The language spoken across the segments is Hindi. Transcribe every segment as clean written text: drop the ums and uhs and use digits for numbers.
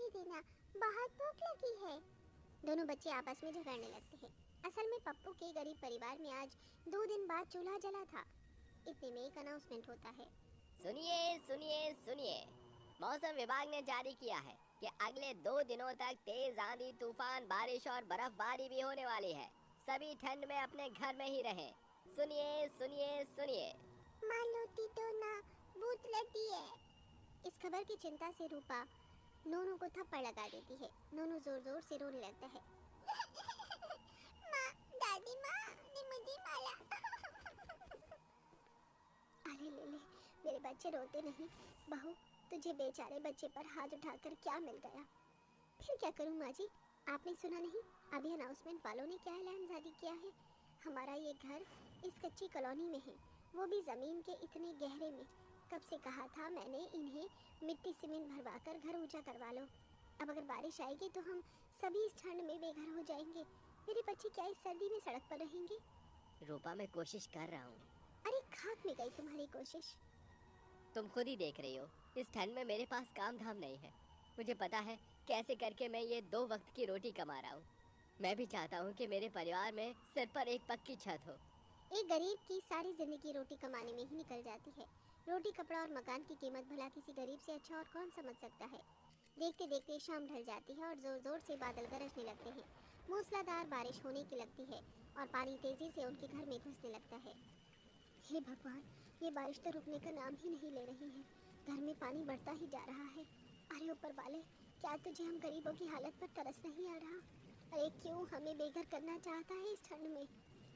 रोटी देना, बहुत भूख लगी है। दोनों बच्चे आपस में झगड़ने लगते हैं। असल में पप्पू के गरीब परिवार में आज 2 दिन बाद चूल्हा जला था। इतने में एक अनाउंसमेंट होता है। सुनिए सुनिए सुनिए, मौसम विभाग ने जारी किया है कि अगले 2 दिनों तक तेज आंधी, तूफान, बारिश और बर्फबारी भी होने वाली है। सभी ठंड में अपने घर में ही रहें। सुनिए सुनिए सुनिए। मालूटी तो ना भूत लगी है। इस खबर की चिंता से रूपा नोनू को थप्पड़ लगा देती है। नोनू जोर जोर से रोने लगता है। माँ, दादी माँ ने मुझे मारा। अरे ले, मेरे बच्चे रोते नहीं। बहू, तुझे बेचारे बच्चे पर हाथ उठाकर क्या मिल गया? फिर क्या करूं माँ जी? आपने सुना नहीं, अभी अनाउंसमेंट वालों ने क्या ऐलान जारी किया है? हमारा ये घर इस कच्ची कॉलोनी में है, वो भी जमीन के इतने गहरे में। कब से कहा था मैंने इन्हें मिट्टी सीमेंट भरवा कर घर ऊंचा करवा लो। अब अगर बारिश आएगी तो हम सभी इस ठंड में बेघर हो जाएंगे। मेरे बच्चे क्या इस सर्दी में सड़क पर रहेंगे? रूपा, मैं कोशिश कर रहा हूँ। अरे खाक में गई तुम्हारी कोशिश। तुम खुद ही देख रही हो, इस ठंड में मेरे पास काम धाम नहीं है। मुझे पता है कैसे करके मैं ये 2 वक्त की रोटी कमा रहा हूँ। मैं भी चाहता हूँ कि मेरे परिवार में सिर पर एक पक्की छत हो। एक गरीब की सारी जिंदगी रोटी कमाने में ही निकल जाती है। रोटी, कपड़ा और मकान की कीमत भला किसी गरीब से अच्छा और कौन समझ सकता है। देखते देखते शाम ढल जाती है और जोर जोर से बादल गरजने लगते हैं। मूसलाधार बारिश होने की लगती है और पानी तेजी से उनके घर में घुसने लगता है। हे भगवान, ये बारिश तो रुकने का नाम ही नहीं ले रही है। घर में पानी बढ़ता ही जा रहा है। अरे ऊपर वाले, क्या तुझे हम गरीबों की हालत पर तरस नहीं आ रहा? अरे क्यों हमें बेघर करना चाहता है इस ठंड में?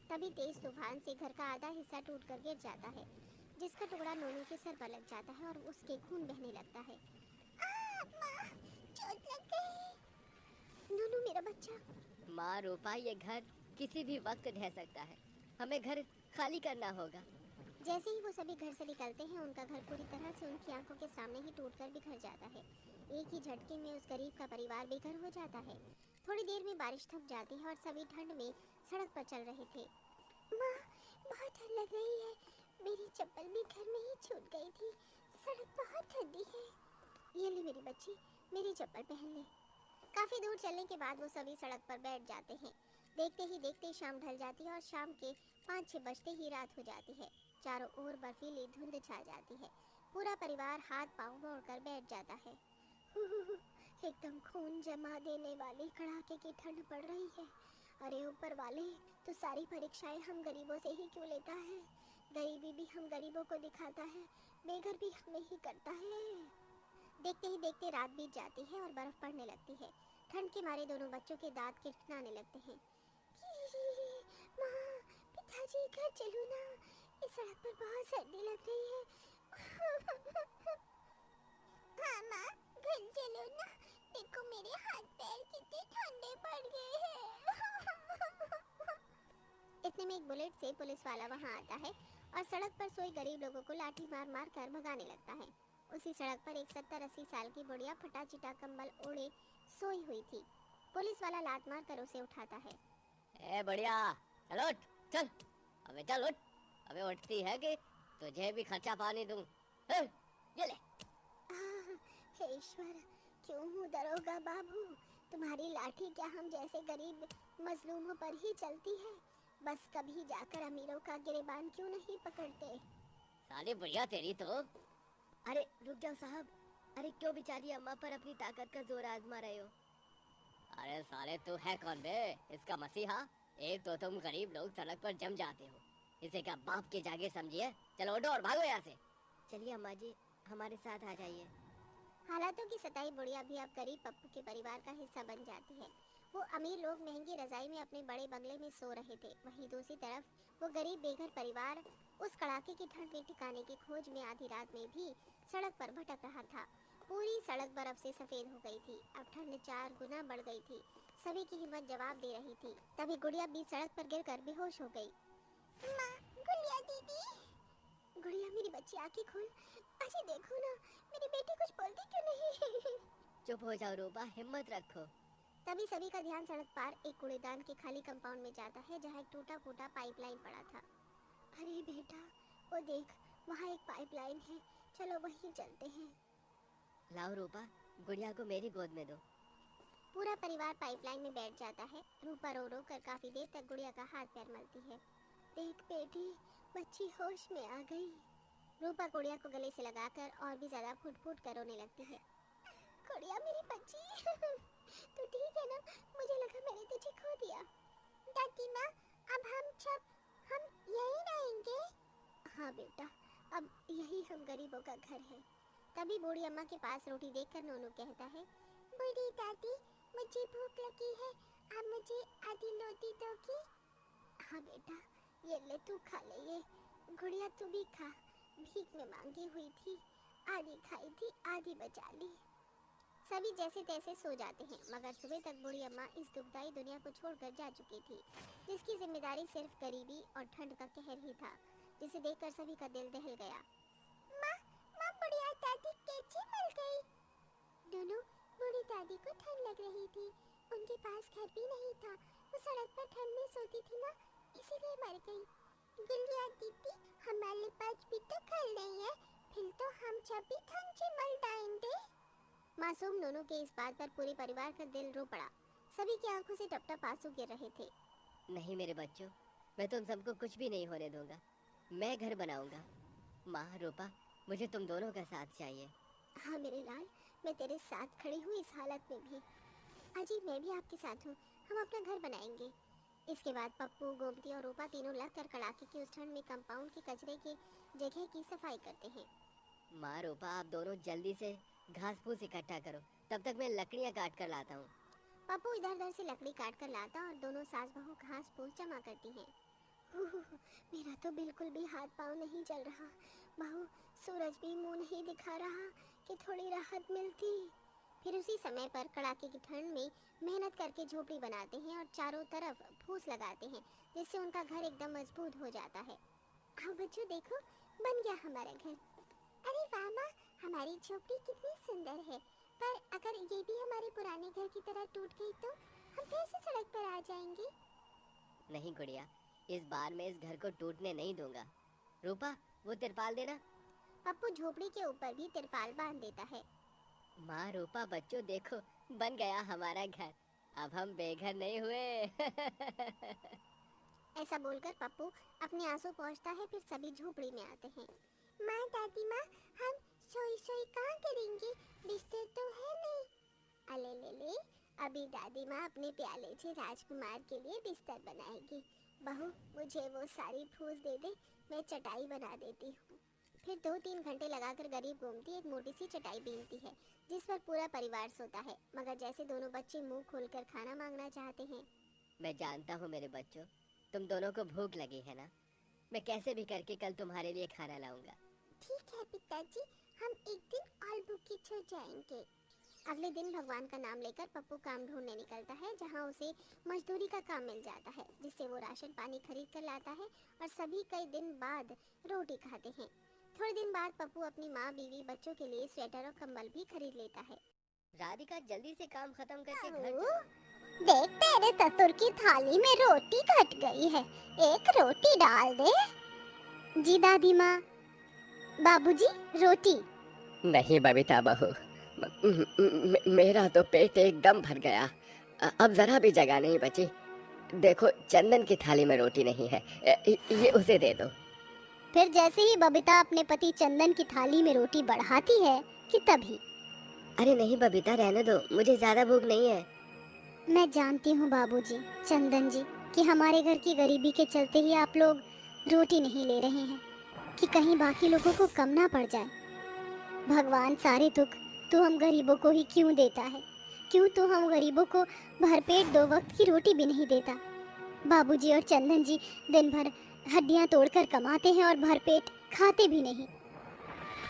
तभी तेज तूफान से घर का आधा हिस्सा टूट कर गिर जाता है, जिसका टुकड़ा नोनू के सर पर लग जाता है और उसके खून बहने लगता है। माँ, चोट लग गई। नोनू मेरा बच्चा। माँ रूपा, ये घर किसी भी वक्त ढह सकता है। हमें घर खाली करना होगा। जैसे ही वो सभी घर से निकलते हैं, उनका घर पूरी तरह से उनकी आंखों के सामने ही टूटकर बिखर जाता है। एक ही झटके में उस गरीब का परिवार बेघर हो जाता है। थोड़ी देर में बारिश थम जाती है और सभी ठंड में सड़क पर चल रहे थे। माँ, बहुत ठंड लग रही है। मेरी चप्पल भी घर में ही छूट गई थी। सड़क बहुत ठंडी है। ये ले मेरी बच्ची, मेरी चप्पल पहन ले। काफी दूर चलने के बाद वो सभी सड़क पर बैठ जाते हैं। देखते ही देखते शाम ढल जाती है और शाम के 5-6 बजते ही रात हो जाती है। चारों ओर बर्फीली धुंध छा जाती है। पूरा परिवार हाथ पांव मोड़कर बैठ जाता है। एकदम खून जमा देने वाली कड़ाके की ठंड पड़ रही है। अरे ऊपर वाले, तो सारी परीक्षाएं हम गरीबों से ही क्यों लेता है? गरीबी भी हम गरीबों को दिखाता है, बेघर भी हमें ही करता है। देखते ही देखते रात बीत जाती है और बर्फ पड़ने लगती है। ठंड के मारे दोनों बच्चों के दांत किटकिटाने लगते हैं। माँ, पिताजी घर चलो ना, इस सड़क पर बहुत सर्दी लग रही है। हाँ माँ, घर चलो ना, देखो मेरे हाथ पैर कितने ठंडे पड़ गए हैं। इतने में एक बुलेट से पुलिस वाला वहाँ आता है और सड़क पर सोए गरीब लोगों को लाठी मार मार कर भगाने लगता है। उसी सड़क पर एक 70-80 साल की बुढ़िया फटा चिटा कंबल ओढ़े सोई हुई थी। पुलिस वाला लात मार कर उसे उठाता है। ए बढ़िया, चल उठ, चल। अबे चल उठ। अबे उठती है कि तुझे भी खर्चा पानी दूं? ये ले। हे ईश्वर, क्यों हूँ दरोगा बाबू? तुम्हारी लाठी क्या हम जैसे गरीब मजलूमों पर ही चलती है? बस कभी जाकर अमीरों का गिरेबान क्यों नहीं पकड़ते? साली बढ़िया तेरी तो। अरे रुक जाओ साहब। अरे क्यों बेचारी अम्मा पर अपनी ताकत का जोर आजमा रहे हो? अरे साले, तू है कौन बे? इसका मसीहा? एक तो तुम गरीब लोग सड़क पर जम जाते हो, इसे क्या बाप की जागीर समझिए? चलो उठो और भागो यहाँ से। चलिए अम्मा जी, हमारे साथ आ जाइए। हालातों की सताई बुढ़िया भी अब गरीब पप्पू के परिवार का हिस्सा बन जाती है। वो अमीर लोग महंगी रजाई में अपने बड़े बंगले में सो रहे थे, वहीं दूसरी तरफ वो गरीब बेघर परिवार उस कड़ाके की ठंड में ठिकाने की खोज में आधी रात में भी सड़क पर भटक रहा था। पूरी सड़क बर्फ से सफेद हो गई थी। अब ठंड 4 गुना बढ़ गई थी। सभी की हिम्मत जवाब दे रही थी। तभी गुड़िया बीच सड़क पर गिरकर बेहोश हो गई। माँ, गुड़िया दीदी। गुड़िया मेरी बच्ची, आंखें खोल। अजी देखो ना, मेरी बेटी कुछ बोलती क्यों नहीं? चुप हो जाओ रूपा, हिम्मत रखो। तभी सभी का ध्यान सड़क पार एक कूड़ेदान के खाली कंपाउंड में जाता है, जहाँ एक टूटा फूटा पाइपलाइन पड़ा था। अरे बेटा, वो देख, वहाँ एक पाइपलाइन है, चलो वहीं चलते हैं। लाओ रूपा, गुड़िया को मेरी गोद में दो। पूरा परिवार पाइपलाइन में बैठ जाता है। रूपा रो रो कर काफी देर तक गुड़िया का हाथ पैर मलती है। देख बेटी, बच्ची होश में आ गई। रूपा गुड़िया को गले से लगाकर और भी ज्यादा फुट फुट कर रोने लगती है। गुड़िया मेरी बच्ची, तू ठीक है ना? मुझे लगा मैंने तुझे खो दिया। दादी माँ, अब हम यहीं रहेंगे? हाँ बेटा, अब यही हम गरीबों का घर है। तभी बूढ़ी अम्मा के पास रोटी देखकर नोनू कहता है, बूढ़ी दादी, मुझे भूख लगी है, आप मुझे आधी रोटी दोगी? हाँ बेटा, ये ले तू खा ले ये। गुड़िया तू भी खा, भीख में मांगी हुई थी, आधी खाई थी, आधी बचा ली। सभी जैसे तैसे सो जाते हैं, मगर सुबह तक बूढ़ी अम्मा इस दुखदाई दुनिया को छोड़कर जा चुकी थी, जिसकी जिम्मेदारी सिर्फ गरीबी और ठंड का कहर ही था, जिसे देखकर सभी का दिल दहल गया। माँ, बुढ़िया दादी कैसे मर गई? दोनों, बूढ़ी दादी को ठंड लग रही थी, उनके पास घर भी नहीं था, वो सड़क पर ठंड में सोती थी ना, इसीलिए मर गई। गुड़िया दीदी, हमारे पास भी तो घर नहीं है, फिर तो हम सब भी ठंड से मर जाएंगे। मासूम नोनू के इस बात पर पूरे परिवार का दिल रो पड़ा। सभी की आंखों से टप टप आंसू गिर रहे थे। नहीं मेरे बच्चों, मैं तुम सबको कुछ भी नहीं होने दूंगा। मैं घर बनाऊंगा। माँ, रूपा, मुझे तुम दोनों का साथ चाहिए। हाँ मेरे लाल, मैं तेरे साथ खड़ी हूँ इस हालत में भी। अजी, मैं भी आपके साथ हूँ, हम अपना घर बनाएंगे। इसके बाद पप्पू, गोमती और रूपा तीनों लगकर कड़ाके की उस ठंड में कंपाउंड के कचरे की जगह की सफाई करते हैं। माँ, रूपा, आप दोनों जल्दी से घास फूस इकट्ठा करो, तब तक मैं लकड़ियाँ काट कर लाता हूँ। पप्पू इधर उधर से लकड़ी काट कर लाता और दोनों सास बहू घास फूस जमा करती हैं। मेरा तो बिल्कुल भी हाथ पाँव नहीं चल रहा। बहू, सूरज भी मुंह नहीं दिखा रहा कि थोड़ी राहत मिलती। फिर उसी समय पर कड़ाके की ठंड में मेहनत करके झोपड़ी बनाते हैं और चारों तरफ फूस लगाते हैं, जिससे उनका घर एकदम मजबूत हो जाता है। आओ बच्चों, देखो, बन गया हमारा घर। अरे वाह माँ, हमारी झोपड़ी कितनी सुंदर है, पर अगर ये भी हमारे पुराने घर की तरह टूट गई तो हम फिर से सड़क पर आ जाएंगे। नहीं गुड़िया, इस बार मैं इस घर को टूटने नहीं दूंगा। रूपा, वो तिरपाल देना। पप्पू झोपड़ी के ऊपर भी तिरपाल बांध देता है। माँ, रूपा, बच्चों देखो, बन गया हमारा घर। अब हम बेघर नहीं हुए। ऐसा बोलकर पप्पू अपने आंसू पोंछता है। फिर सभी झोपड़ी में आते हैं। माँ, दादी माँ, हम सोई सोई कहाँ करेंगे, बिस्तर तो है नहीं। अले ले ले, अभी दादी माँ अपने प्याले से राजकुमार के लिए बिस्तर बनाएगी। बहू, मुझे वो सारी फूस दे दे, मैं चटाई बना देती हूँ। फिर 2-3 घंटे लगाकर गरीब गोमती एक मोटी सी चटाई बीनती है, जिस पर पूरा परिवार सोता है। मगर जैसे दोनों बच्चे मुंह खोलकर खाना मांगना चाहते हैं। मैं जानता हूँ मेरे बच्चों, तुम दोनों को भूख लगी है ना। मैं कैसे भी करके कल तुम्हारे लिए खाना लाऊंगा। ठीक है पिताजी, हम एक दिन और भूखे छो जाएंगे। अगले दिन भगवान का नाम लेकर पप्पू काम ढूंढने निकलता है, जहाँ उसे मजदूरी का काम मिल जाता है, जिससे वो राशन पानी खरीद कर लाता है और सभी कई दिन बाद रोटी खाते हैं। थोड़े दिन बाद पप्पू अपनी माँ, बीवी, बच्चों के लिए स्वेटर और कंबल भी खरीद लेता है। राधिका, जल्दी से काम खत्म करके घर चलो। देख, तेरे ससुर की थाली में रोटी घट गई है, एक रोटी डाल दे। जी दादी माँ। बाबूजी, रोटी। नहीं बबीता बहू, मेरा तो पेट एकदम भर गया, अब जरा भी जगह नहीं बची। देखो, चंदन की थाली में रोटी नहीं है, ये उसे दे दो। फिर जैसे ही बबीता अपने पति चंदन की थाली में रोटी बढ़ाती है कि तभी। अरे नहीं बबीता, रहने दो, मुझे ज्यादा भूख नहीं है। मैं जानती हूँ बाबूजी, चंदन जी, कि हमारे घर की गरीबी के चलते ही आप लोग रोटी नहीं ले रहे हैं, कि कहीं बाकी लोगों को कम ना पड़ जाए। भगवान सारे दुख तो हम गरीबों को ही क्यों देता है? क्यों तो हम गरीबों को भरपेट 2 वक्त की रोटी भी नहीं देता? बाबूजी और चंदन जी दिन भर हड्डियां तोड़कर कमाते हैं और भरपेट खाते भी नहीं।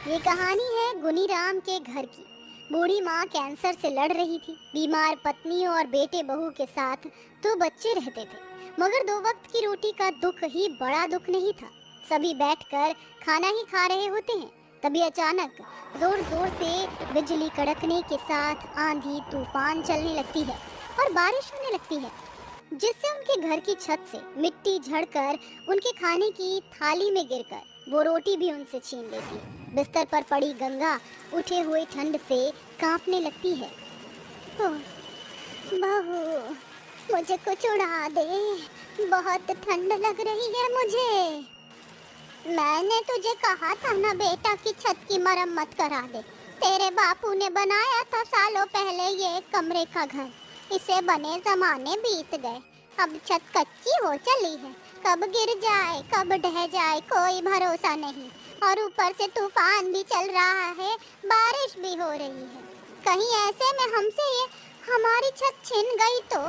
ये कहानी है गुनीराम के घर की। बूढ़ी माँ कैंसर से लड़ रही थी। बीमार पत्नी और बेटे बहू के साथ 2 बच्चे रहते थे, मगर 2 वक्त की रोटी का दुख ही बड़ा दुख नहीं था। सभी बैठकर खाना ही खा रहे होते हैं, तभी अचानक जोर जोर से बिजली कड़कने के साथ आंधी तूफान चलने लगती है और बारिश होने लगती है, जिससे उनके घर की छत से मिट्टी झड़कर उनके खाने की थाली में गिरकर वो रोटी भी उनसे छीन लेती है। बिस्तर पर पड़ी गंगा उठे हुए ठंड से कांपने लगती है। ओह, बहू, मुझे कुछ उड़ा दे, बहुत ठंड लग रही है मुझे। मैंने तुझे कहा था ना बेटा कि छत की मरम्मत करा दे। तेरे बापू ने बनाया था सालों पहले ये कमरे का घर। इसे बने जमाने बीत गए। अब छत कच्ची हो चली है, कब गिर जाए कब ढह जाए कोई भरोसा नहीं। और ऊपर से तूफान भी चल रहा है, बारिश भी हो रही है। कहीं ऐसे में हमसे ये हमारी छत छिन गई तो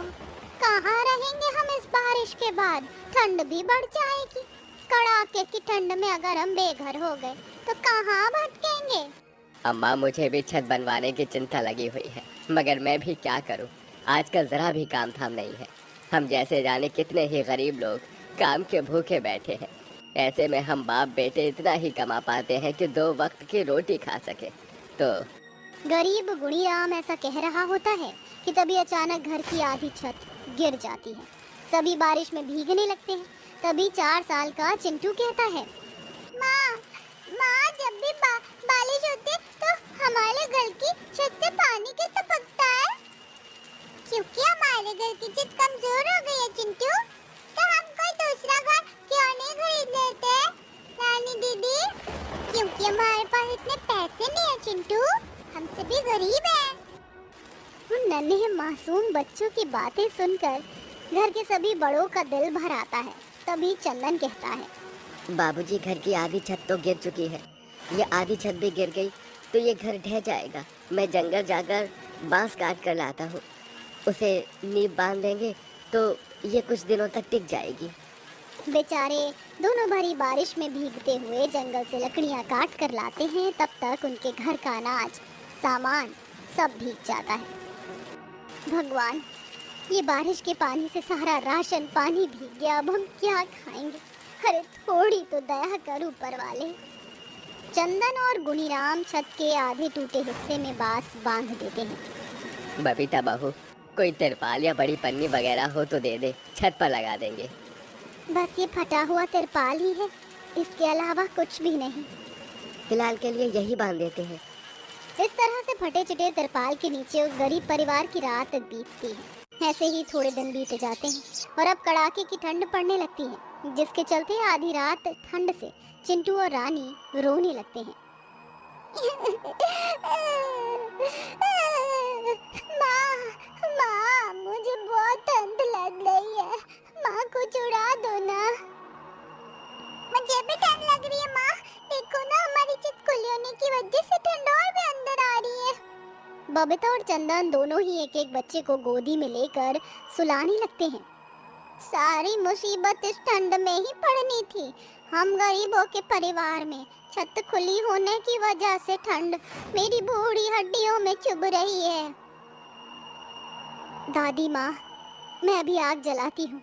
कहाँ रहेंगे हम इस बारिश के बाद? ठंड भी बढ़ जाएगी। कड़ाके की ठंड में अगर हम बेघर हो गए तो कहाँ भटकेंगे? अम्मा, मुझे भी छत बनवाने की चिंता लगी हुई है, मगर मैं भी क्या करूं? आजकल जरा भी काम धाम नहीं है। हम जैसे जाने कितने ही गरीब लोग काम के भूखे बैठे हैं। ऐसे में हम बाप बेटे इतना ही कमा पाते हैं कि 2 वक्त की रोटी खा सके। तो गरीब गुणीराम ऐसा कह रहा होता है कि तभी अचानक घर की आधी छत गिर जाती है। सभी बारिश में भीगने लगते हैं। तभी 4 साल का चिंटू कहता है, माँ, माँ, जब भी बारिश होती है तो हमारे घर की छत से पानी कैसे टपकता है? क्योंकि हमारे घर की छत कमजोर हो गई है चिंटू। तो हम कोई दूसरा घर क्यों नहीं खरीद लेते नानी दीदी? क्योंकि हमारे पास इतने पैसे नहीं है चिंटू, हमसे भी गरीब है। उन नन्हे मासूम बच्चों की बातें सुनकर घर के सभी बड़ों का दिल भर आता है। तभी चंदन कहता है, बाबूजी, घर की आधी छत तो गिर चुकी है। ये आधी छत भी गिर गई तो ये घर ढह जाएगा। मैं जंगल जाकर बांस काट कर लाता हूँ, उसे नींव बांध देंगे तो ये कुछ दिनों तक टिक जाएगी। बेचारे दोनों भरी बारिश में भीगते हुए जंगल से लकड़ियां काट कर लाते हैं। तब तक उनके घर का अनाज, सामान सब भीग जाता है। भगवान, ये बारिश के पानी से सारा राशन पानी भीग गया, अब हम क्या खाएंगे? अरे थोड़ी तो दया कर ऊपर वाले। चंदन और गुणीराम छत के आधे टूटे हिस्से में बांस बांध देते हैं। बबीता बहू, कोई तिरपाल या बड़ी पन्नी वगैरह हो तो दे दे, छत पर लगा देंगे। बस ये फटा हुआ तिरपाल ही है, इसके अलावा कुछ भी नहीं। फिलहाल के लिए यही बांध देते हैं। इस तरह से फटे चिटे तिरपाल के नीचे उस गरीब परिवार की रात बीतती है। ऐसे ही थोड़े दिन बीत जाते हैं और अब कड़ाके की ठंड पड़ने लगती है, जिसके चलते आधी रात ठंड से चिंटू और रानी रोने लगते हैं। माँ, माँ, मुझे बहुत ठंड लग रही है। माँ, कुछ उड़ा दो ना। मुझे भी ठंड लग रही है माँ। देखो ना, हमारी छत खुली होने की वजह से ठंड और भी अंदर आ रही है। बबीता और चंदन दोनों ही एक एक बच्चे को गोदी में लेकर सुलाने लगते हैं। सारी मुसीबत इस ठंड में ही पड़नी थी। हम गरीबों के परिवार में छत खुली होने की वजह से ठंड मेरी बूढ़ी हड्डियों में चुभ रही है। दादी माँ, मैं अभी आग जलाती हूँ।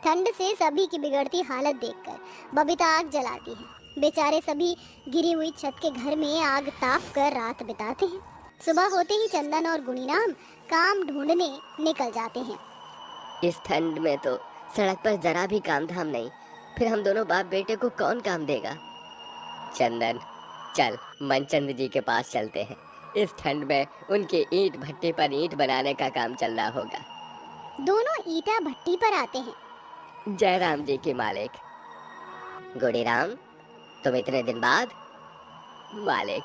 ठंड से सभी की बिगड़ती हालत देखकर बबीता आग जलाती है। बेचारे सभी गिरी हुई छत के घर में आग ताप कर रात बिताते हैं। सुबह होते ही चंदन और गुणीराम काम ढूंढने निकल जाते हैं। इस ठंड में तो सड़क पर जरा भी काम धाम नहीं, फिर हम दोनों बाप बेटे को कौन काम देगा? चंदन, चल मनचंद जी के पास चलते हैं। इस ठंड में उनके ईंट भट्टी पर ईंट बनाने का काम चल रहा होगा। दोनों ईटा भट्टी पर आते हैं। जय राम जी की मालिक। गुड़ीराम, तुम इतने दिन बाद? मालिक,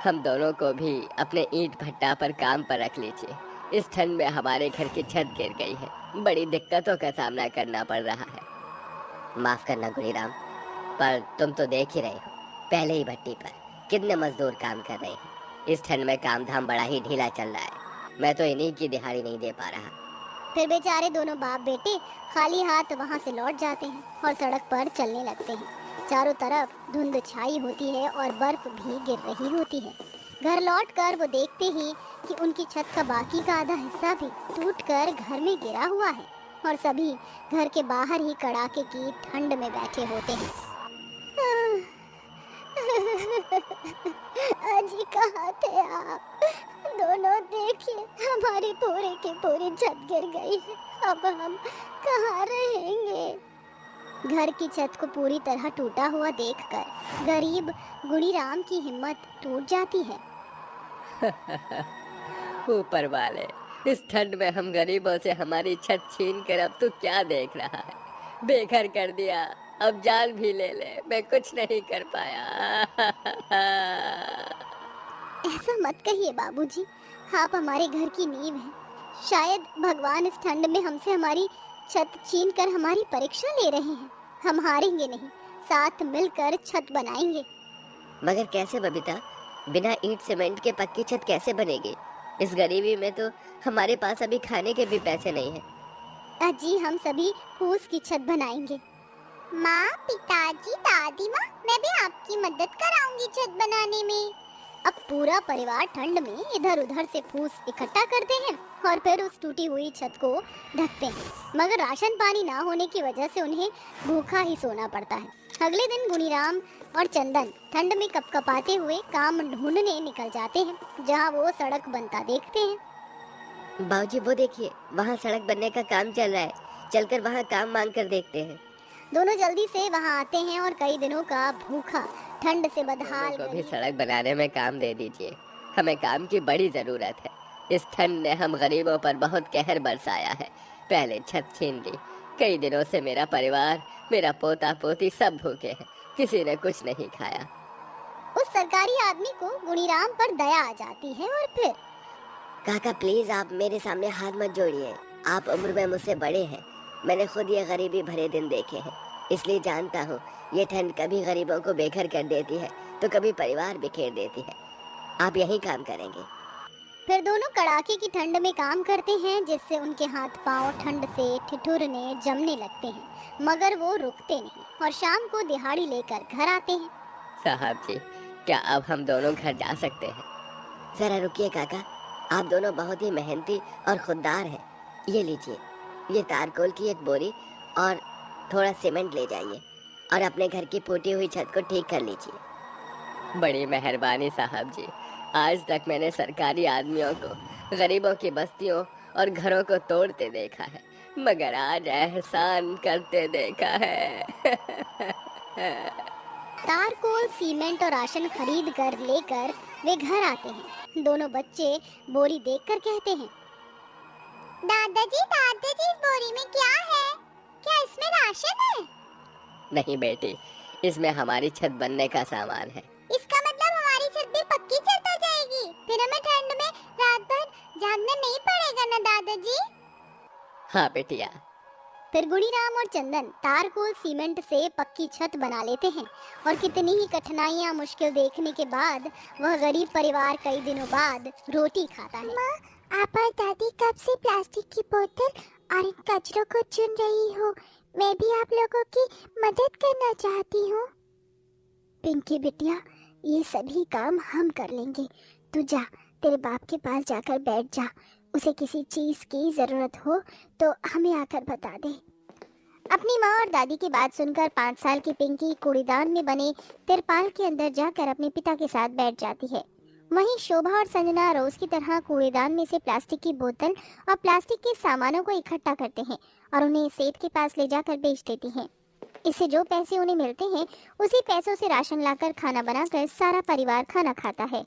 हम दोनों को भी अपने ईंट भट्टा पर काम पर रख लीजिए। इस ठंड में हमारे घर की छत गिर गई है, बड़ी दिक्कतों का सामना करना पड़ रहा है। माफ करना गुड़ीराम, पर तुम तो देख ही रहे हो, पहले ही भट्टी पर कितने मजदूर काम कर रहे हैं। इस ठंड में काम धाम बड़ा ही ढीला चल रहा है। मैं तो इन्हीं की दिहाड़ी नहीं दे पा रहा। फिर बेचारे दोनों बाप बेटे खाली हाथ वहां से लौट जाते हैं और सड़क पर चलने लगते हैं। चारों तरफ धुंध छाई होती है और बर्फ भी गिर रही होती है। घर लौटकर वो देखते ही कि उनकी छत का बाकी का आधा हिस्सा भी टूटकर घर में गिरा हुआ है और सभी घर के बाहर ही कड़ाके की ठंड में बैठे होते हैं। अजी, कहाँ थे आप दोनों? देखिए, हमारी पूरी की पूरी छत गिर गई है। अब हम कहाँ रहेंगे? घर की छत को पूरी तरह टूटा हुआ देखकर गरीब गुणीराम की हिम्मत टूट जाती है। ऊपर वाले, इस ठंड में हम गरीबों से हमारी छत छीन कर अब तू क्या देख रहा है? बेघर कर दिया, अब जान भी ले ले, मैं कुछ नहीं कर पाया। ऐसा मत कहिए बाबूजी, आप हमारे घर की नींव हैं। शायद भगवान इस ठंड में हमसे हमारी छत छीन कर हमारी परीक्षा ले रहे हैं। हम हारेंगे नहीं, साथ मिलकर छत बनाएंगे। मगर कैसे बबीता? बिना ईंट सीमेंट के पक्की छत कैसे बनेगी? इस गरीबी में तो हमारे पास अभी खाने के भी पैसे नहीं हैं। अजी, हम सभी फूस की छत बनाएंगे। माँ, पिताजी, दादी माँ, मैं भी आपकी मदद कराऊंगी छत बनाने में। अब पूरा परिवार ठंड में इधर उधर से फूस इकट्ठा करते हैं और फिर उस टूटी हुई छत को ढकते हैं। मगर राशन पानी ना होने की वजह से उन्हें भूखा ही सोना पड़ता है। अगले दिन गुणीराम और चंदन ठंड में कपकपाते हुए काम ढूंढने निकल जाते हैं, जहाँ वो सड़क बनता देखते हैं। बाबूजी, वो देखिए, वहाँ सड़क बनने का काम चल रहा है। चलकर वहाँ काम मांग कर देखते हैं। दोनों जल्दी से वहाँ आते हैं और कई दिनों का भूखा ठंड से बदहाल को भी सड़क बनाने में काम दे दीजिए। हमें काम की बड़ी जरूरत है। इस ठंड ने हम गरीबों पर बहुत कहर बरसाया है। पहले छत छीन ली, कई दिनों से मेरा परिवार, मेरा पोता पोती सब भूखे हैं, किसी ने कुछ नहीं खाया। उस सरकारी आदमी को गुणीराम पर दया आ जाती है और फिर, काका प्लीज आप मेरे सामने हाथ मत जोड़िए। आप उम्र में मुझसे बड़े हैं। मैंने खुद ये गरीबी भरे दिन देखे हैं, इसलिए जानता हूँ ये ठंड कभी गरीबों को बेघर कर देती है तो कभी परिवार बिखेर देती है। आप यही काम करेंगे। फिर दोनों कड़ाके की ठंड में काम करते हैं, जिससे उनके हाथ पांव ठंड से ठिठुरने जमने लगते हैं। मगर वो रुकते नहीं और शाम को दिहाड़ी लेकर घर आते हैं। साहब जी, क्या अब हम दोनों घर जा सकते हैं? जरा रुकिए काका, आप दोनों बहुत ही मेहनती और खुददार हैं। ये लीजिए, ये तारकोल की एक बोरी और थोड़ा सीमेंट ले जाइए और अपने घर की फूटी हुई छत को ठीक कर लीजिए। बड़ी मेहरबानी साहब जी। आज तक मैंने सरकारी आदमियों को गरीबों की बस्तियों और घरों को तोड़ते देखा है, मगर आज एहसान करते देखा है। तारकोल, सीमेंट और राशन खरीद कर लेकर वे घर आते हैं। दोनों बच्चे बोरी देखकर कहते हैं, दादाजी, दादाजी, इस बोरी में क्या है? क्या इसमें राशन है? नहीं बेटी, इसमें हमारी छत बनने का सामान है। इसका मतलब हमारी छत भी पक्की छत हो जाएगी। फिर हमें ठंड में रात भर जागना नहीं पड़ेगा ना दादाजी? हाँ बेटिया। फिर गुणीराम और चंदन तारकोल सीमेंट से पक्की छत बना लेते हैं और कितनी ही कठिनाइयाँ मुश्किल देखने के बाद वह गरीब परिवार कई दिनों बाद रोटी खाता है। माँ, आप और दादी कब से प्लास्टिक की बोतल और इन कचरों को चुन रही हो? मैं भी आप लोगों की मदद करना चाहती हूँ। पिंकी बिटिया, ये सभी काम हम कर लेंगे। तू जा, तेरे बाप के पास जाकर बैठ जा। उसे किसी चीज की जरूरत हो तो हमें आकर बता दे। अपनी माँ और दादी की बात सुनकर 5 साल की पिंकी कूड़ेदान में बने तिरपाल के अंदर जाकर अपने पिता के साथ बैठ जाती है। वहीं शोभा और संजना रोज की तरह कूड़ेदान में से प्लास्टिक की बोतल और प्लास्टिक के सामानों को इकट्ठा करते हैं और उन्हें सेठ के पास ले जाकर बेच देती हैं। इससे जो पैसे उन्हें मिलते हैं, उसी पैसों से राशन लाकर खाना बनाकर सारा परिवार खाना खाता है।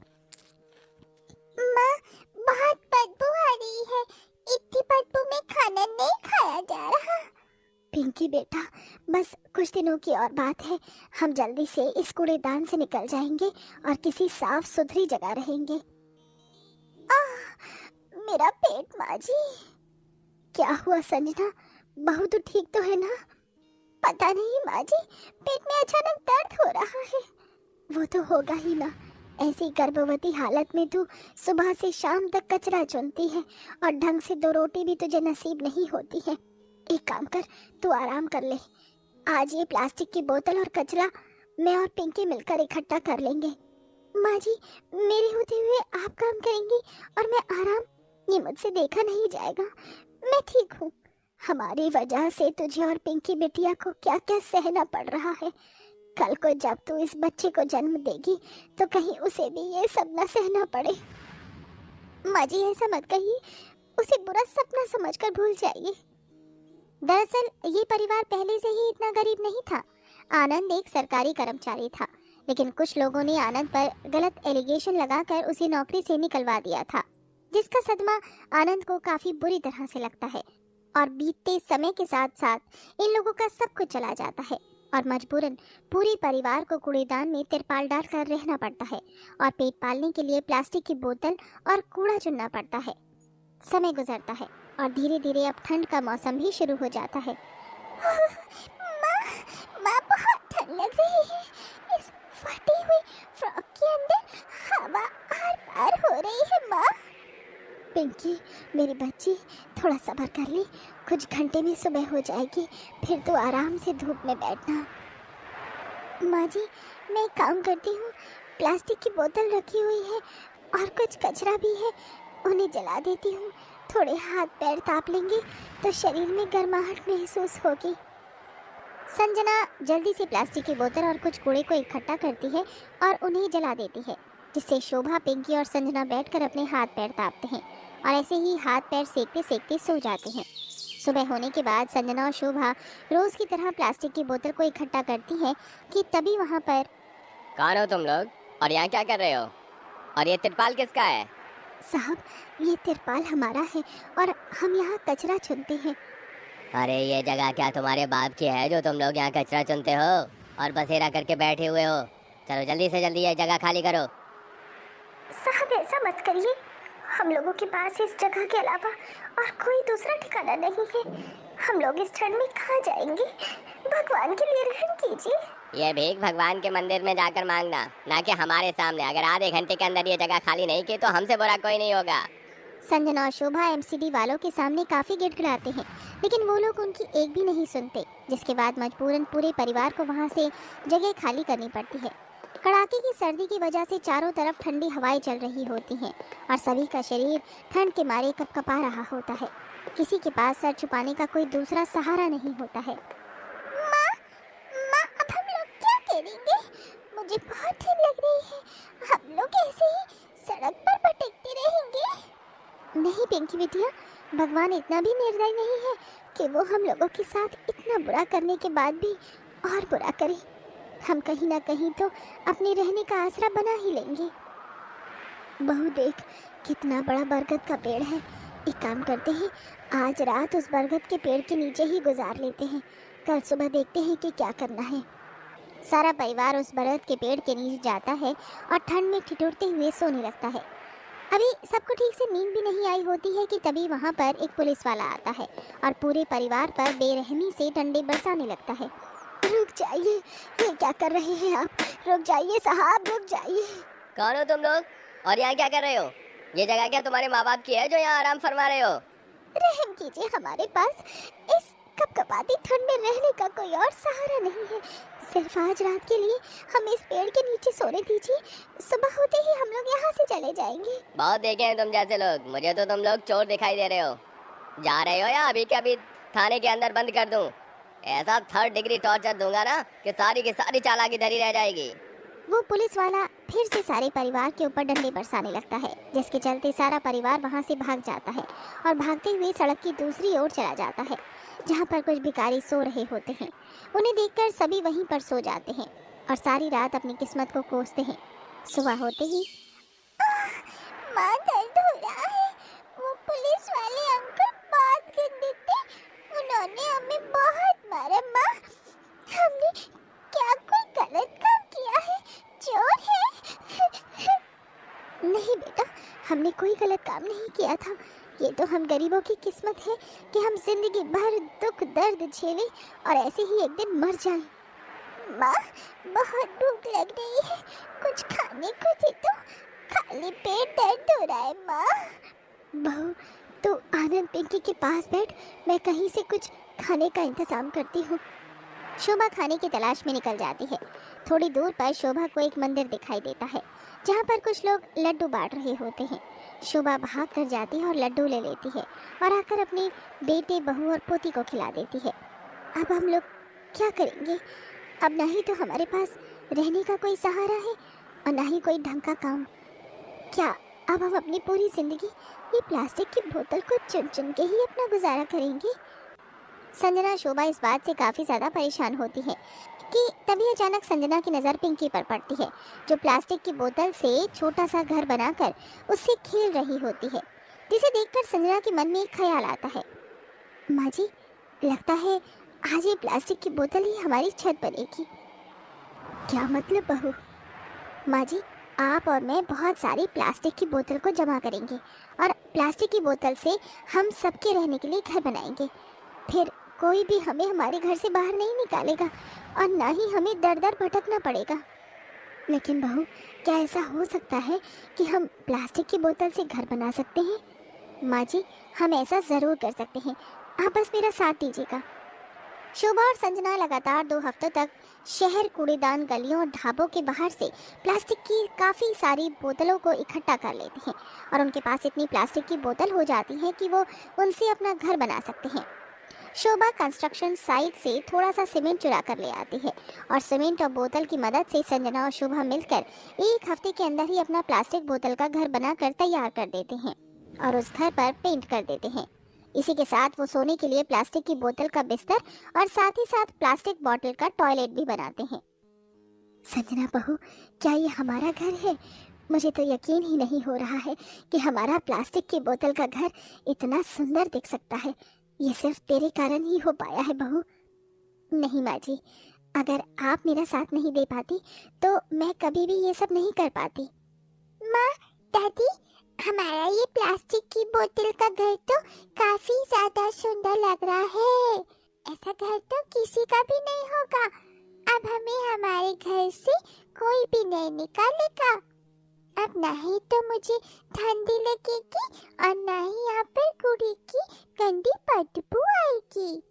माँ, बहुत बदबू आ रही है। इतनी बदबू में खाना नहीं खाया जा रहा। पिंकी बेटा, बस कुछ दिनों की और बात है। हम जल्दी से इस कूड़ेदान से निकल जाएंगे और किसी साफ सुथरी जगह रहेंगे। मेरा पेट माँ जी। क्या हुआ संजना, बहू तो ठीक तो है ना? पता नहीं माँ जी, पेट में अचानक दर्द हो रहा है। वो तो होगा ही ना, ऐसी गर्भवती हालत में तू सुबह से शाम तक कचरा चुनती है और ढंग से 2 रोटी भी तुझे नसीब नहीं होती है। एक काम कर, तू आराम कर ले। आज ये प्लास्टिक की बोतल और कचरा मैं और पिंकी मिलकर इकट्ठा कर लेंगे। माँ जी, मेरे होते हुए आप काम करेंगी और मैं आराम, ये मुझसे देखा नहीं जाएगा। मैं ठीक हूँ। हमारी वजह से तुझे और पिंकी बिटिया को क्या क्या सहना पड़ रहा है। कल को जब तू इस बच्चे को जन्म देगी तो कहीं उसे भी ये सब न सहना पड़े। माँ जी, ऐसा मत कहिए, उसे बुरा सपना समझकर भूल जाइए। दरअसल ये परिवार पहले से ही इतना गरीब नहीं था। आनंद एक सरकारी कर्मचारी था, लेकिन कुछ लोगों ने आनंद पर गलत एलिगेशन लगाकर उसे नौकरी से निकलवा दिया था, जिसका सदमा आनंद को काफी बुरी तरह से लगता है। और बीतते समय के साथ साथ इन लोगों का सब कुछ चला जाता है और मजबूरन पूरे परिवार को कूड़ेदान में तिरपाल डालकर रहना पड़ता है और पेट पालने के लिए प्लास्टिक की बोतल और कूड़ा चुनना पड़ता है। समय गुजरता है और धीरे धीरे अब ठंड का मौसम भी शुरू हो जाता है। माँ बहुत ठंड लग रही है। इस फटी हुई फ्रॉक के अंदर हवा आर पार हो रही है। माँ, पिंकी मेरी बच्ची, थोड़ा सब्र कर ले, कुछ घंटे में सुबह हो जाएगी, फिर तो आराम से धूप में बैठना। माँ जी, मैं एक काम करती हूँ, प्लास्टिक की बोतल रखी हुई है और कुछ कचरा भी है, उन्हें जला देती हूँ। थोड़े हाथ पैर ताप लेंगे तो शरीर में गर्माहट महसूस होगी। संजना जल्दी से प्लास्टिक की बोतल और कुछ कूड़े को इकट्ठा करती है और उन्हें जला देती है, जिससे शोभा, पिंकी और संजना बैठकर अपने हाथ पैर तापते हैं और ऐसे ही हाथ पैर सेकते सेकते सो जाते हैं। सुबह होने के बाद संजना और शोभा रोज की तरह प्लास्टिक की बोतल को इकट्ठा करती है कि तभी वहाँ पर कौन हो तुम लोग और यहाँ क्या कर रहे हो? और ये तिरपाल किसका है? साहब, ये तिरपाल हमारा है और हम यहाँ कचरा चुनते हैं। अरे ये जगह क्या तुम्हारे बाप की है जो तुम लोग यहाँ कचरा चुनते हो और बसेरा करके बैठे हुए हो? चलो जल्दी से जल्दी ये जगह खाली करो। साहब ऐसा मत करिए, हम लोगों के पास इस जगह के अलावा और कोई दूसरा ठिकाना नहीं है। हम लोग इस ठंड में कहाँ जाएंगे? भगवान के लिए रहम कीजिए। ये भीख भगवान के मंदिर में जाकर मांगना, ना कि हमारे सामने। अगर आधे घंटे के अंदर ये जगह खाली नहीं की तो हमसे बुरा कोई नहीं होगा। संजना और शोभा एमसीडी वालों के सामने काफी गिड़गिड़ाते हैं, लेकिन वो लोग उनकी एक भी नहीं सुनते, जिसके बाद मजबूरन पूरे परिवार को वहाँ से जगह खाली करनी पड़ती है। कड़ाके की सर्दी की वजह से चारों तरफ ठंडी हवाएं चल रही होती हैं और सभी का शरीर ठंड के मारे कपकपा रहा होता है। किसी के पास सर छुपाने का कोई दूसरा सहारा नहीं होता है। माँ, अब हम लोग क्या करेंगे? मुझे बहुत ठंड लग रही है। हम लोग ऐसे ही सड़क पर भटकते रहेंगे? नहीं पिंकी बिटिया, भगवान इतना भी निर्दयी नहीं है कि वो हम लोगों के साथ इतना बुरा करने के बाद भी और बुरा करे। हम कहीं ना कहीं तो अपने रहने का आसरा बना ही लेंगे। बहू देख, कितना बड़ा बरगद का पेड़ है। एक काम करते हैं, आज रात उस बरगद के पेड़ के नीचे ही गुजार लेते हैं। कल सुबह देखते हैं कि क्या करना है। सारा परिवार उस बरगद के पेड़ के नीचे जाता है और ठंड में ठिठुरते हुए सोने लगता है। अभी सबको ठीक से नींद भी नहीं आई होती है कि तभी वहाँ पर एक पुलिस वाला आता है और पूरे परिवार पर बेरहमी से डंडे बरसाने लगता है। रुक जाइए, ये क्या कर रहे हैं आप? रुक जाइए साहब, रुक जाइए। कौन हो तुम लोग और यहाँ क्या कर रहे हो? ये जगह क्या तुम्हारे माँ बाप की है जो यहाँ आराम फरमा रहे हो? रहम कीजिए, हमारे पास इस कपकपाती ठंड में रहने का कोई और सहारा नहीं है। सिर्फ आज रात के लिए हमें इस पेड़ के नीचे सोने दीजिए। सुबह होते ही हम लोग यहाँ से चले जाएंगे। बहुत देखे हैं तुम जैसे लोग। मुझे तो तुम लोग चोर दिखाई दे रहे हो। जा रहे हो या अभी के अभी थाने के अंदर बंद कर दूं? ऐसा 3rd डिग्री टॉर्चर दूंगा ना कि सारी की सारी चालाकी धरी रह जाएगी। वो पुलिस वाला फिर से सारे परिवार के ऊपर डंडे बरसाने लगता है, जिसके चलते सारा परिवार वहाँ से भाग जाता है और भागते हुए सड़क की दूसरी ओर चला जाता है, जहाँ पर कुछ भिखारी सो रहे होते हैं। उन्हें देखकर सभी वहीं पर सो जाते हैं और सारी रात अपनी किस्मत को कोसते हैं। सुबह होते ही माँ, दर्द हो रहा है। वो पुलिस वाले अंकल बहुत गंदे थे, उन्होंने हमें बहुत मारा। माँ, हमने क्या कोई गलत काम किया है? चोर है? नहीं बेटा, हमने कोई गलत काम नहीं किया था। ये तो हम गरीबों की किस्मत है कि हम जिंदगी भर दुख दर्द झेलें और ऐसे ही एक दिन मर जाएं। माँ, बहुत भूख लग रही है, कुछ खाने को दे दो, खाली पेट दर्द हो रहा है। माँ। बहू, तो आनंद पिंकी के पास बैठ, मैं कहीं से कुछ खाने का इंतजाम करती हूँ। शोभा खाने की तलाश में निकल जाती है। थोड़ी दूर पर शोभा को एक मंदिर दिखाई देता है, जहाँ पर कुछ लोग लड्डू बांट रहे होते हैं। शोभा भाग कर जाती है और लड्डू ले लेती है और आकर अपने बेटे, बहू और पोती को खिला देती है। अब हम लोग क्या करेंगे? अब ना ही तो हमारे पास रहने का कोई सहारा है और ना ही कोई ढंग का काम। क्या अब हम अपनी पूरी जिंदगी ये प्लास्टिक की बोतल को चुन चुन के ही अपना गुजारा करेंगे? संजना शोभा इस बात से काफ़ी ज़्यादा परेशान होती है कि तभी अचानक संजना की नज़र पिंकी पर पड़ती है, जो प्लास्टिक की बोतल से छोटा सा घर बनाकर उससे खेल रही होती है, जिसे देखकर संजना के मन में एक ख्याल आता है। माँ जी, लगता है आज ये प्लास्टिक की बोतल ही हमारी छत बनेगी। क्या मतलब बहू? माँ जी, आप और मैं बहुत सारी प्लास्टिक की बोतल को जमा करेंगे और प्लास्टिक की बोतल से हम सबके रहने के लिए घर बनाएंगे। फिर कोई भी हमें हमारे घर से बाहर नहीं निकालेगा और ना ही हमें दर दर भटकना पड़ेगा। लेकिन बहू, क्या ऐसा हो सकता है कि हम प्लास्टिक की बोतल से घर बना सकते हैं? माँ जी, हम ऐसा ज़रूर कर सकते हैं, आप बस मेरा साथ दीजिएगा। शोभा और संजना लगातार 2 हफ्तों तक शहर, कूड़ेदान, गलियों और ढाबों के बाहर से प्लास्टिक की काफ़ी सारी बोतलों को इकट्ठा कर लेते हैं और उनके पास इतनी प्लास्टिक की बोतल हो जाती है कि वो उनसे अपना घर बना सकते हैं। शोभा कंस्ट्रक्शन साइट से थोड़ा सा सीमेंट चुरा कर ले आती है और सीमेंट और बोतल की मदद से संजना और शोभा मिलकर 1 हफ्ते के अंदर ही अपना प्लास्टिक बोतल का घर बनाकर तैयार कर देते हैं और उस घर पर पेंट कर देते हैं। इसी के साथ वो सोने के लिए प्लास्टिक की बोतल का बिस्तर और साथ ही साथ प्लास्टिक बॉटल का टॉयलेट भी बनाते हैं। संजना बहू, क्या ये हमारा घर है? मुझे तो यकीन ही नहीं हो रहा है कि हमारा प्लास्टिक की बोतल का घर इतना सुंदर दिख सकता है। ये सिर्फ तेरे कारण ही हो पाया है बहू। नहीं माँ जी, अगर आप मेरा साथ नहीं दे पाती तो मैं कभी भी ये सब नहीं कर पाती। माँ, दादी, हमारा ये प्लास्टिक की बोतल का घर तो काफी ज्यादा सुंदर लग रहा है। ऐसा घर तो किसी का भी नहीं होगा। अब हमें हमारे घर से कोई भी नहीं निकालेगा। अब ना ही तो मुझे ठंडी लगेगी और ना ही यहाँ पर कूड़े की गंदी बदबू आएगी।